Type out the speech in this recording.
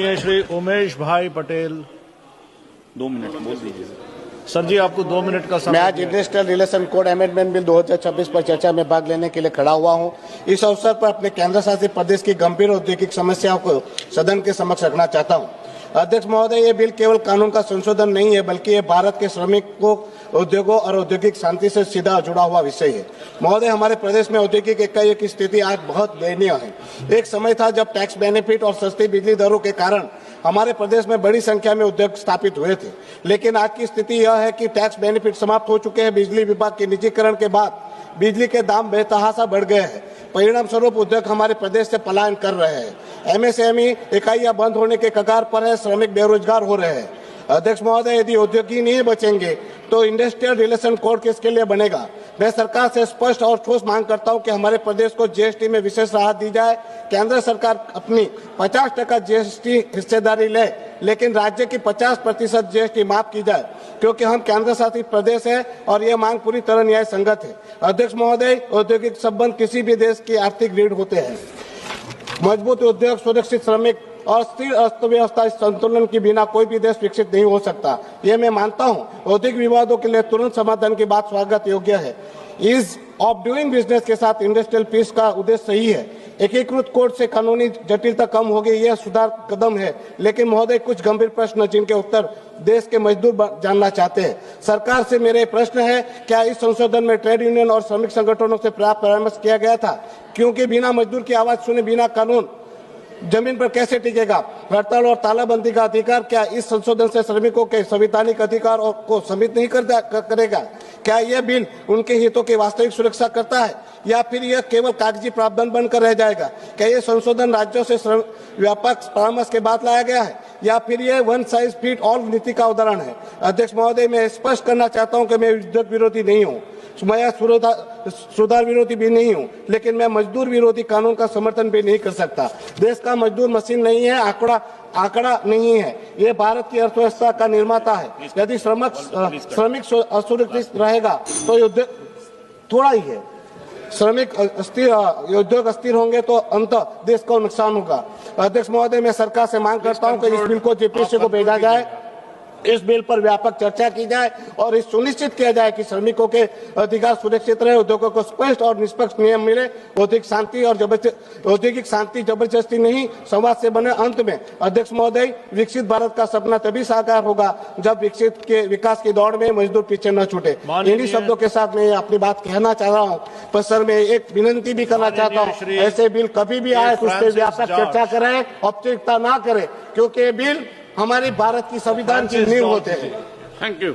माननीय श्री उमेश भाई पटेल। 2 मिनट बोल दीजिए सर जी, आपको 2 मिनट का समय। मैं आज industrial relation code amendment bill 2026 पर चर्चा में भाग लेने के लिए खड़ा हुआ हूं। इस अवसर पर अपने केंद्र शासित प्रदेश की गंभीर औद्योगिक समस्याओं को सदन के समक्ष रखना चाहता हूं। अध्यक्ष महोदय, ये बिल केवल कानून का संशोधन नहीं है, बल्कि ये भारत के श्रमिकों, उद्योगों और औद्योगिक शांति से सीधा जुड़ा हुआ विषय है। महोदय, हमारे प्रदेश में औद्योगिक इकाइयों की स्थिति आज बहुत दयनीय है। एक समय था जब टैक्स बेनिफिट और सस्ती बिजली दरों के कारण हमारे प्रदेश में बड़ी संख्या में उद्योग स्थापित हुए थे, लेकिन आज की स्थिति यह है कि टैक्स बेनिफिट समाप्त हो चुके हैं। बिजली विभाग के निजीकरण के बाद बिजली के दाम बेतहाशा बढ़ गए हैं। परिणाम स्वरूप उद्योग हमारे प्रदेश से पलायन कर रहे हैं। एमएसएमई इकाइयां बंद होने के कगार पर है, श्रमिक बेरोजगार हो रहे हैं। अध्यक्ष महोदय, यदि उद्योग ही नहीं बचेंगे तो इंडस्ट्रियल रिलेशन कोड किसके लिए बनेगा? मैं सरकार से स्पष्ट और ठोस मांग करता हूं कि हमारे प्रदेश को जीएसटी में विशेष राहत दी जाए। केंद्र सरकार अपनी 50% जीएसटी हिस्सेदारी ले, लेकिन राज्य की 50% जीएसटी माफ की जाए, क्योंकि हम केंद्र शासित प्रदेश है और ये मांग पूरी तरह न्याय संगत है। अध्यक्ष महोदय, औद्योगिक संबंध किसी भी देश की आर्थिक रीढ़ होते हैं। मजबूत उद्योग, सुरक्षित श्रमिक और स्थिर अर्थव्यवस्था संतुलन के बिना कोई भी देश विकसित नहीं हो सकता। ये मैं मानता हूँ। औद्योगिक विवादों के लिए तुरंत समाधान की बात स्वागत योग्य है। ईज ऑफ डूइंग बिजनेस के साथ इंडस्ट्रियल पीस का उद्देश्य सही है। एकीकृत कोड से कानूनी जटिलता कम होगी, यह सुधार कदम है। लेकिन महोदय, कुछ गंभीर प्रश्न जिनके उत्तर देश के मजदूर जानना चाहते हैं। सरकार से मेरे प्रश्न है, क्या इस संशोधन में ट्रेड यूनियन और श्रमिक संगठनों से पर्याप्त परामर्श किया गया था? क्योंकि बिना मजदूर की आवाज सुने बिना कानून जमीन पर कैसे टिकेगा? हड़ताल और तालाबंदी का अधिकार क्या इस संशोधन से श्रमिकों के संवैधानिक अधिकार को सीमित नहीं करेगा? क्या यह बिल उनके हितों की वास्तविक सुरक्षा करता है, या फिर यह केवल कागजी प्रावधान बनकर रह जाएगा? क्या यह संशोधन राज्यों से व्यापक परामर्श के बाद लाया गया है, या फिर यह वन साइज फिट ऑल नीति का उदाहरण है? अध्यक्ष महोदय, मैं स्पष्ट करना चाहता हूं कि मैं उद्योग विरोधी नहीं हूं, मैं सुधार विरोधी भी नहीं हूं, लेकिन मैं मजदूर विरोधी कानून का समर्थन भी नहीं कर सकता। देश का मजदूर मशीन नहीं है, आंकड़ा नहीं है। ये भारत की अर्थव्यवस्था का निर्माता है। यदि श्रमिक असुरक्षित रहेगा तो उद्योग थोड़ा ही है, उद्योग अस्थिर होंगे तो अंत देश को नुकसान होगा। अध्यक्ष महोदय, मैं सरकार से मांग करता हूं कि इस बिल को जेपीसी को भेजा जाए, इस बिल पर व्यापक चर्चा की जाए और इस सुनिश्चित किया जाए कि श्रमिकों के अधिकार सुरक्षित रहे, उद्योगों को स्पष्ट और निष्पक्ष नियम मिले, औद्योगिक शांति जबरदस्ती नहीं, संवाद से बने। अंत में अध्यक्ष महोदय, विकसित भारत का सपना तभी साकार होगा जब विकास की दौड़ में मजदूर पीछे न छूटे। इन्हीं शब्दों के साथ मैं अपनी बात कहना चाह रहा हूँ, पर सर मैं एक विनंती भी करना चाहता हूँ, ऐसे बिल कभी भी आए तो उस पर व्यापक चर्चा करें, औपचारिकता ना करें, क्योंकि ये बिल हमारी भारत की संविधान की नींव होते हैं। Thank you.